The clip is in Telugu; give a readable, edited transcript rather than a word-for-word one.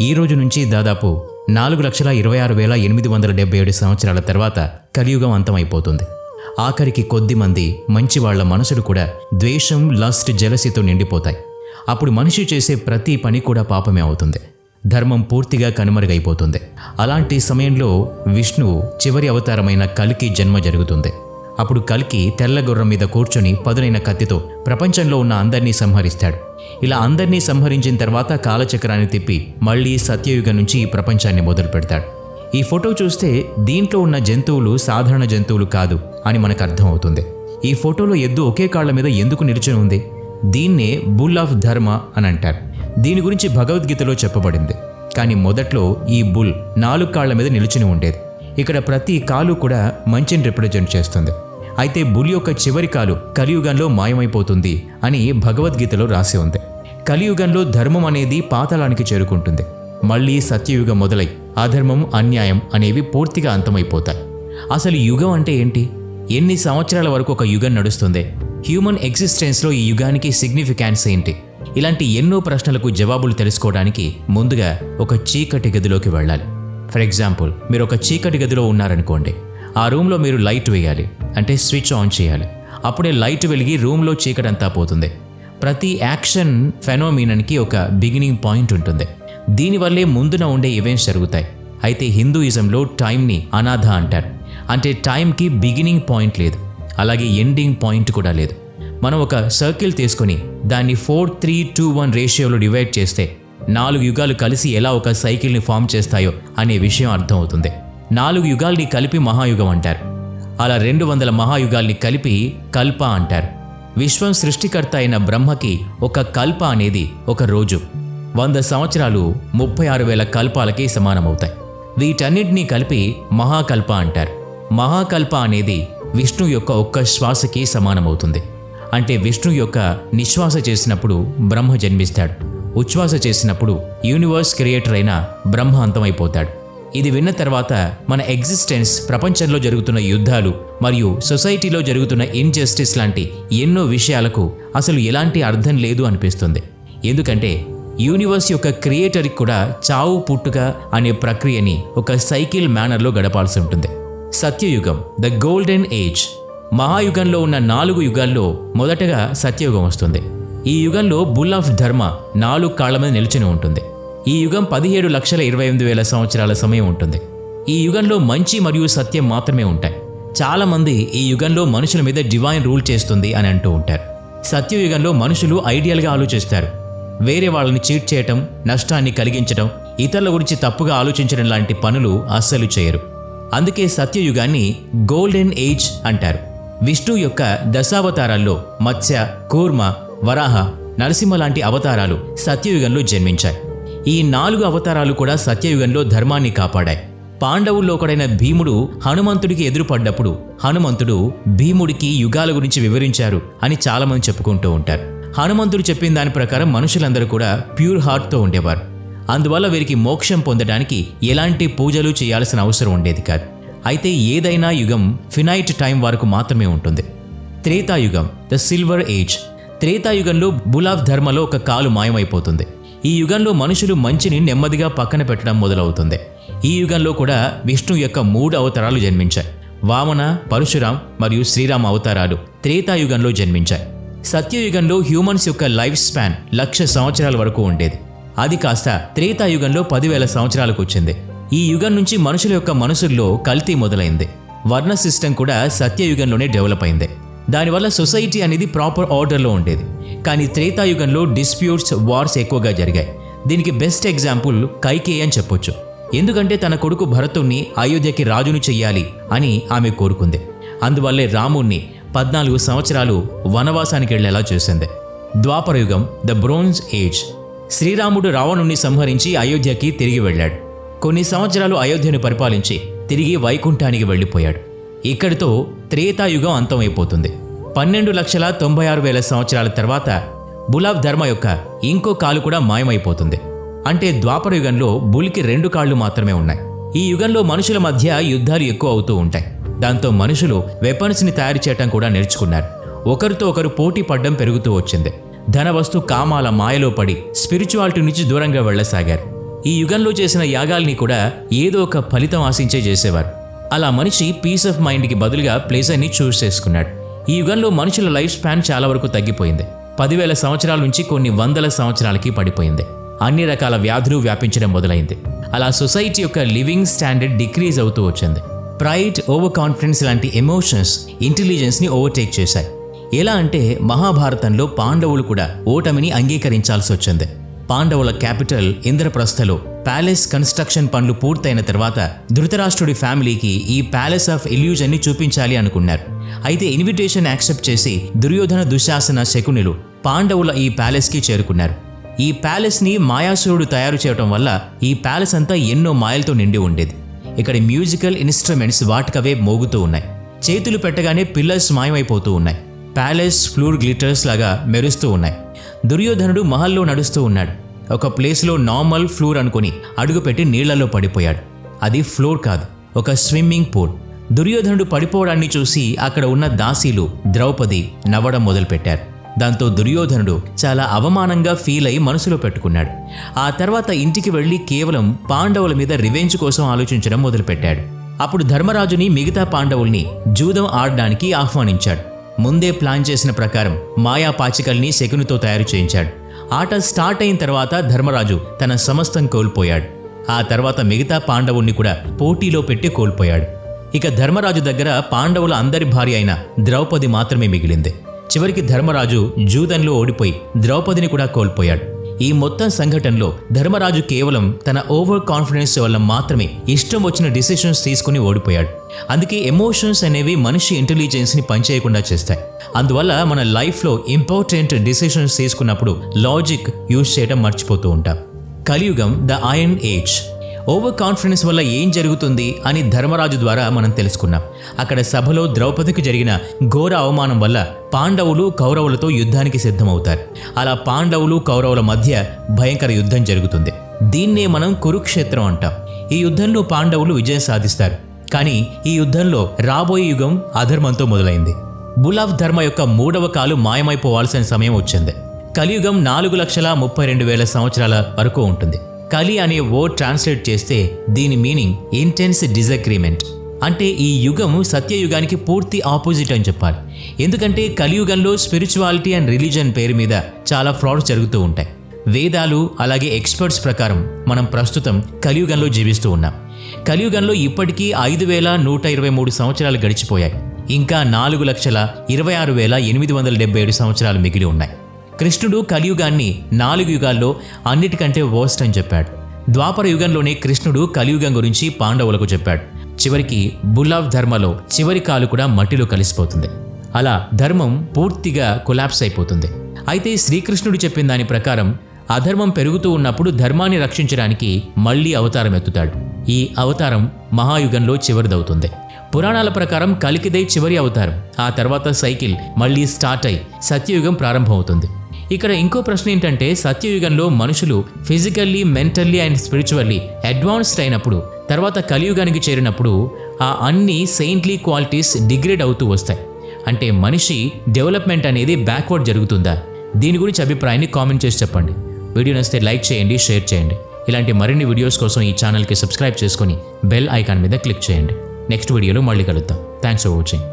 ఈ రోజు నుంచి దాదాపు 4,26,877 సంవత్సరాల తర్వాత కలియుగం అంతమైపోతుంది. ఆఖరికి కొద్దిమంది మంచి వాళ్ల మనసులు కూడా ద్వేషం, లస్ట్, జెలసీతో నిండిపోతాయి. అప్పుడు మనిషి చేసే ప్రతి పని కూడా పాపమే అవుతుంది. ధర్మం పూర్తిగా కనుమరుగైపోతుంది. అలాంటి సమయంలో విష్ణువు చివరి అవతారమైన కల్కి జన్మ జరుగుతుంది. అప్పుడు కల్కి తెల్ల గుర్రం మీద కూర్చొని పదునైన కత్తితో ప్రపంచంలో ఉన్న అందరినీ సంహరిస్తాడు. ఇలా అందరినీ సంహరించిన తర్వాత కాలచక్రాన్ని తిప్పి మళ్లీ సత్యయుగం నుంచి ఈ ప్రపంచాన్ని మొదలు పెడతాడు. ఈ ఫోటో చూస్తే దీంట్లో ఉన్న జంతువులు సాధారణ జంతువులు కాదు అని మనకు అర్థం అవుతుంది. ఈ ఫోటోలో ఎద్దు ఒకే కాళ్ల మీద ఎందుకు నిల్చుని ఉంది? దీన్నే బుల్ ఆఫ్ ధర్మ అని అంటారు. దీని గురించి భగవద్గీతలో చెప్పబడింది. కానీ మొదట్లో ఈ బుల్ 4 కాళ్ల మీద నిల్చుని ఉండేది. ఇక్కడ ప్రతి కాలు కూడా మంచిని రిప్రజెంట్ చేస్తుంది. అయితే బుల్ యొక్క చివరి కాలు కలియుగంలో మాయమైపోతుంది అని భగవద్గీతలో రాసి ఉంది. కలియుగంలో ధర్మం అనేది పాతాళానికి చేరుకుంటుంది. మళ్లీ సత్యయుగం మొదలై అధర్మం, అన్యాయం అనేవి పూర్తిగా అంతమైపోతాయి. అసలు యుగం అంటే ఏంటి? ఎన్ని సంవత్సరాల వరకు ఒక యుగం నడుస్తుంది? హ్యూమన్ ఎగ్జిస్టెన్స్లో ఈ యుగానికి సిగ్నిఫికెన్స్ ఏంటి? ఇలాంటి ఎన్నో ప్రశ్నలకు జవాబులు తెలుసుకోవడానికి ముందుగా ఒక చీకటి గదిలోకి వెళ్ళాలి. ఫర్ ఎగ్జాంపుల్, మీరు ఒక చీకటి గదిలో ఉన్నారనుకోండి. ఆ రూమ్లో మీరు లైట్ వేయాలి, అంటే స్విచ్ ఆన్ చేయాలి. అప్పుడే లైట్ వెలిగి రూమ్లో చీకటంతా పోతుంది. ప్రతి యాక్షన్ ఫెనోమినన్కి ఒక బిగినింగ్ పాయింట్ ఉంటుంది. దీనివల్లే ముందున ఉండే ఈవెంట్స్ జరుగుతాయి. అయితే హిందూయిజంలో టైంని అనాథ అంటారు. అంటే టైంకి బిగినింగ్ పాయింట్ లేదు, అలాగే ఎండింగ్ పాయింట్ కూడా లేదు. మనం ఒక సర్కిల్ తీసుకొని దాన్ని 4:3:2:1 రేషియోలో డివైడ్ చేస్తే 4 యుగాలు కలిసి ఎలా ఒక సైకిల్ని ఫామ్ చేస్తాయో అనే విషయం అర్థమవుతుంది. 4 యుగాల్ని కలిపి మహాయుగం అంటారు. అలా 200 మహాయుగాల్ని కలిపి కల్ప అంటారు. విశ్వం సృష్టికర్త అయిన బ్రహ్మకి ఒక కల్ప అనేది ఒక రోజు. 100 సంవత్సరాలు 36,000 కల్పాలకి సమానమవుతాయి. వీటన్నిటినీ కలిపి మహాకల్ప అంటారు. మహాకల్ప అనేది విష్ణు యొక్క ఒక్క శ్వాసకి సమానమవుతుంది. అంటే విష్ణు యొక్క నిశ్వాస చేసినప్పుడు బ్రహ్మ జన్మిస్తాడు, ఉచ్ఛ్వాస చేసినప్పుడు యూనివర్స్ క్రియేటర్ అయిన బ్రహ్మ అంతమైపోతాడు. ఇది విన్న తర్వాత మన ఎగ్జిస్టెన్స్, ప్రపంచంలో జరుగుతున్న యుద్ధాలు మరియు సొసైటీలో జరుగుతున్న ఇన్జస్టిస్ లాంటి ఎన్నో విషయాలకు అసలు ఎలాంటి అర్థం లేదు అనిపిస్తుంది. ఎందుకంటే యూనివర్స్ యొక్క క్రియేటర్కి కూడా చావు పుట్టుక అనే ప్రక్రియని ఒక సైకిల్ మేనర్లో గడపాల్సి ఉంటుంది. సత్యయుగం, ద గోల్డెన్ ఏజ్. మహాయుగంలో ఉన్న 4 యుగాల్లో మొదటగా సత్యయుగం వస్తుంది. ఈ యుగంలో బుల్ ఆఫ్ ధర్మ 4 కాళ్ల మీద నిల్చుని ఉంటుంది. ఈ యుగం 17,28,000 సంవత్సరాల సమయం ఉంటుంది. ఈ యుగంలో మంచి మరియు సత్యం మాత్రమే ఉంటాయి. చాలామంది ఈ యుగంలో మనుషుల మీద డివైన్ రూల్ చేస్తుంది అని అంటూ ఉంటారు. సత్యయుగంలో మనుషులు ఐడియల్గా ఆలోచిస్తారు. వేరే వాళ్ళని చీట్ చేయటం, నష్టాన్ని కలిగించడం, ఇతరుల గురించి తప్పుగా ఆలోచించడం లాంటి పనులు అస్సలు చేయరు. అందుకే సత్యయుగాన్ని గోల్డెన్ ఏజ్ అంటారు. విష్ణు యొక్క దశావతారాల్లో మత్స్య, కూర్మ, వరాహ, నరసింహ లాంటి అవతారాలు సత్యయుగంలో జన్మించాయి. ఈ 4 అవతారాలు కూడా సత్యయుగంలో ధర్మాన్ని కాపాడాయి. పాండవుల్లో ఒకడైన భీముడు హనుమంతుడికి ఎదురుపడ్డప్పుడు హనుమంతుడు భీముడికి యుగాల గురించి వివరించారు అని చాలామంది చెప్పుకుంటూ ఉంటారు. హనుమంతుడు చెప్పిన దాని ప్రకారం మనుషులందరూ కూడా ప్యూర్ హార్ట్తో ఉండేవారు. అందువల్ల వీరికి మోక్షం పొందడానికి ఎలాంటి పూజలు చేయాల్సిన అవసరం ఉండేది కాదు. అయితే ఏదైనా యుగం ఫినైట్ టైం వరకు మాత్రమే ఉంటుంది. Treta Yuga, the silver age. త్రేతాయుగంలో బుల్ ఆఫ్ ధర్మలో ఒక కాలు మాయమైపోతుంది. ఈ యుగంలో మనుషులు మంచిని నెమ్మదిగా పక్కన పెట్టడం మొదలవుతుంది. ఈ యుగంలో కూడా విష్ణు యొక్క 3 అవతారాలు జన్మించాయి. వామన, పరశురాం మరియు శ్రీరామ అవతారాలు త్రేతాయుగంలో జన్మించాయి. సత్యయుగంలో హ్యూమన్స్ యొక్క లైఫ్ స్పాన్ 1,00,000 సంవత్సరాల వరకు ఉండేది. అది కాస్త త్రేతాయుగంలో 10,000 సంవత్సరాలకు వచ్చింది. ఈ యుగం నుంచి మనుషుల యొక్క మనసుల్లో కల్తీ మొదలైంది. వర్ణ సిస్టమ్ కూడా సత్యయుగంలోనే డెవలప్ అయింది. దానివల్ల సొసైటీ అనేది ప్రాపర్ ఆర్డర్లో ఉండేది. కానీ త్రేతాయుగంలో డిస్ప్యూట్స్, వార్స్ ఎక్కువగా జరిగాయి. దీనికి బెస్ట్ ఎగ్జాంపుల్ కైకేయి అని చెప్పొచ్చు. ఎందుకంటే తన కొడుకు భరతుణ్ణి అయోధ్యకి రాజును చెయ్యాలి అని ఆమె కోరుకుంది. అందువల్లే రాముణ్ణి 14 సంవత్సరాలు వనవాసానికి వెళ్లేలా చేసింది. ద్వాపరయుగం, ద బ్రోంజ్ ఏజ్. శ్రీరాముడు రావణుణ్ణి సంహరించి అయోధ్యకి తిరిగి వెళ్ళాడు. కొన్ని సంవత్సరాలు అయోధ్యను పరిపాలించి తిరిగి వైకుంఠానికి వెళ్ళిపోయాడు. ఇక్కడితో త్రేతాయుగం అంతమైపోతుంది. 12,96,000 సంవత్సరాల తర్వాత బుల్ ఆఫ్ ధర్మ యొక్క ఇంకో కాలు కూడా మాయమైపోతుంది. అంటే ద్వాపరయుగంలో బుల్కి 2 కాళ్ళు మాత్రమే ఉన్నాయి. ఈ యుగంలో మనుషుల మధ్య యుద్ధాలు ఎక్కువ అవుతూ ఉంటాయి. దాంతో మనుషులు వెపన్స్ని తయారు చేయటం కూడా నేర్చుకున్నారు. ఒకరితో ఒకరు పోటీ పడ్డం పెరుగుతూ వచ్చింది. ధనవస్తు కామాల మాయలో పడి స్పిరిచువాలిటీ నుంచి దూరంగా వెళ్లసాగారు. ఈ యుగంలో చేసిన యాగాల్ని కూడా ఏదో ఒక ఫలితం ఆశించే చేసేవారు. అలా మనిషి పీస్ ఆఫ్ మైండ్కి బదులుగా ప్లేజర్ని చూస్ చేసుకున్నాడు. ఈ యుగంలో మనుషుల లైఫ్ స్పాన్ చాలా వరకు తగ్గిపోయింది. 10,000 సంవత్సరాల నుంచి కొన్ని వందల సంవత్సరాలకి పడిపోయింది. అన్ని రకాల వ్యాధులు వ్యాపించడం మొదలైంది. అలా సొసైటీ యొక్క లివింగ్ స్టాండర్డ్ డిక్రీజ్ అవుతూ వచ్చింది. ప్రైడ్, ఓవర్ కాన్ఫిడెన్స్ లాంటి ఎమోషన్స్ ఇంటెలిజెన్స్ని ఓవర్టేక్ చేశాయి. ఎలా అంటే మహాభారతంలో పాండవులు కూడా ఓటమిని అంగీకరించాల్సి వచ్చింది. పాండవుల క్యాపిటల్ ఇంద్రప్రస్థలో ప్యాలెస్ కన్స్ట్రక్షన్ పనులు పూర్తయిన తర్వాత ధృతరాష్ట్రుడి ఫ్యామిలీకి ఈ ప్యాలెస్ ఆఫ్ ఇల్యూజన్ని చూపించాలి అనుకున్నారు. అయితే ఇన్విటేషన్ యాక్సెప్ట్ చేసి దుర్యోధన, దుశ్శాసన, శకునులు పాండవుల ఈ ప్యాలెస్కి చేరుకున్నారు. ఈ ప్యాలెస్ని మాయాసురుడు తయారు చేయడం వల్ల ఈ ప్యాలెస్ అంతా ఎన్నో మాయలతో నిండి ఉండేది. ఇక్కడ మ్యూజికల్ ఇన్స్ట్రుమెంట్స్ వాటికవే మోగుతూ ఉన్నాయి. చేతులు పెట్టగానే పిల్లర్స్ మాయమైపోతూ ఉన్నాయి. ప్యాలెస్ ఫ్లూర్ గ్లిటర్స్ లాగా మెరుస్తూ ఉన్నాయి. దుర్యోధనుడు మహల్లో నడుస్తూ ఉన్నాడు. ఒక ప్లేస్లో నార్మల్ ఫ్లోర్ అనుకుని అడుగుపెట్టి నీళ్లలో పడిపోయాడు. అది ఫ్లోర్ కాదు, ఒక స్విమ్మింగ్ పూల్. దుర్యోధనుడు పడిపోవడాన్ని చూసి అక్కడ ఉన్న దాసీలు ద్రౌపది నవ్వడం మొదలుపెట్టారు. దాంతో దుర్యోధనుడు చాలా అవమానంగా ఫీల్ అయి మనసులో పెట్టుకున్నాడు. ఆ తర్వాత ఇంటికి వెళ్ళి కేవలం పాండవుల మీద రివెంజ్ కోసం ఆలోచించడం మొదలుపెట్టాడు. అప్పుడు ధర్మరాజుని, మిగతా పాండవుల్ని జూదం ఆడడానికి ఆహ్వానించాడు. ముందే ప్లాన్ చేసిన ప్రకారం మాయా పాచికల్ని శకునితో తయారు చేయించాడు. ఆట స్టార్ట్ అయిన తర్వాత ధర్మరాజు తన సమస్తం కోల్పోయాడు. ఆ తర్వాత మిగతా పాండవుల్ని కూడా పోటీలో పెట్టి కోల్పోయాడు. ఇక ధర్మరాజు దగ్గర పాండవుల అందరి భార్య అయిన ద్రౌపది మాత్రమే మిగిలింది. చివరికి ధర్మరాజు జూదంలో ఓడిపోయి ద్రౌపదిని కూడా కోల్పోయాడు. ఈ మొత్తం సంఘటనలో ధర్మరాజు కేవలం తన ఓవర్ కాన్ఫిడెన్స్ వల్ల మాత్రమే ఇష్టం వచ్చిన డిసిషన్స్ తీసుకుని ఓడిపోయాడు. అందుకే ఎమోషన్స్ అనేవి మనిషి ఇంటెలిజెన్స్ని పనిచేయకుండా చేస్తాయి. అందువల్ల మన లైఫ్లో ఇంపార్టెంట్ డిసిషన్స్ తీసుకున్నప్పుడు లాజిక్ యూజ్ చేయడం మర్చిపోతూ ఉంటాం. కలియుగం, the iron age. Over confidence వల్ల ఏం జరుగుతుంది అని ధర్మరాజు ద్వారా మనం తెలుసుకున్నాం. అక్కడ సభలో ద్రౌపదికి జరిగిన ఘోర అవమానం వల్ల పాండవులు కౌరవులతో యుద్ధానికి సిద్ధమవుతారు. అలా పాండవులు కౌరవుల మధ్య భయంకర యుద్ధం జరుగుతుంది. దీన్నే మనం కురుక్షేత్రం అంటాం. ఈ యుద్ధంలో పాండవులు విజయం సాధిస్తారు. కానీ ఈ యుద్ధంలో రాబోయే యుగం అధర్మంతో మొదలైంది. బుల్ ఆఫ్ ధర్మ యొక్క 3వ కాలు మాయమైపోవాల్సిన సమయం వచ్చింది. కలియుగం 4,32,000 సంవత్సరాల వరకు ఉంటుంది. కలి అనే వర్డ్ ట్రాన్స్లేట్ చేస్తే దీని మీనింగ్ ఇంటెన్స్ డిజగ్రీమెంట్. అంటే ఈ యుగం సత్యయుగానికి పూర్తి ఆపోజిట్ అని చెప్పాలి. ఎందుకంటే కలియుగంలో స్పిరిచువాలిటీ అండ్ రిలీజన్ పేరు మీద చాలా ఫ్రాడ్స్ జరుగుతూ ఉంటాయి. వేదాలు అలాగే ఎక్స్పర్ట్స్ ప్రకారం మనం ప్రస్తుతం కలియుగంలో జీవిస్తూ ఉన్నాం. కలియుగంలో ఇప్పటికీ 5,123 సంవత్సరాలు గడిచిపోయాయి. ఇంకా 4,26,877 సంవత్సరాలు మిగిలి ఉన్నాయి. కృష్ణుడు కలియుగాన్ని 4 యుగాల్లో అన్నిటికంటే వర్స్ట్ అని చెప్పాడు. ద్వాపర యుగంలోనే కృష్ణుడు కలియుగం గురించి పాండవులకు చెప్పాడు. చివరికి బుల్ ఆఫ్ ధర్మలో చివరి కాలు కూడా మట్టిలో కలిసిపోతుంది. అలా ధర్మం పూర్తిగా కొలాప్స్ అయిపోతుంది. అయితే శ్రీకృష్ణుడు చెప్పిన దాని ప్రకారం అధర్మం పెరుగుతూ ఉన్నప్పుడు ధర్మాన్ని రక్షించడానికి మళ్లీ అవతారం ఎత్తుతాడు. ఈ అవతారం మహాయుగంలో చివరిదవుతుంది. పురాణాల ప్రకారం కలికిదే చివరి అవతారం. ఆ తర్వాత సైకిల్ మళ్లీ స్టార్ట్ అయి సత్యయుగం ప్రారంభమవుతుంది. ఇక్కడ ఇంకో ప్రశ్న ఏంటంటే, సత్యయుగంలో మనుషులు physically, mentally and spiritually advanced అయినప్పుడు తర్వాత కలియుగానికి చేరినప్పుడు ఆ అన్ని సెయింట్లీ క్వాలిటీస్ డిగ్రేడ్ అవుతూ వస్తాయి. అంటే మనిషి డెవలప్మెంట్ అనేది బ్యాక్వర్డ్ జరుగుతుందా? దీని గురించి అభిప్రాయాన్ని కామెంట్ చేసి చెప్పండి. వీడియో నచ్చితే లైక్ చేయండి, షేర్ చేయండి. ఇలాంటి మరిన్ని వీడియోస్ కోసం ఈ ఛానల్కి సబ్స్క్రైబ్ చేసుకొని బెల్ ఐకాన్ మీద క్లిక్ చేయండి. నెక్స్ట్ వీడియోలో మళ్ళీ కలుద్దాం. Thanks for watching.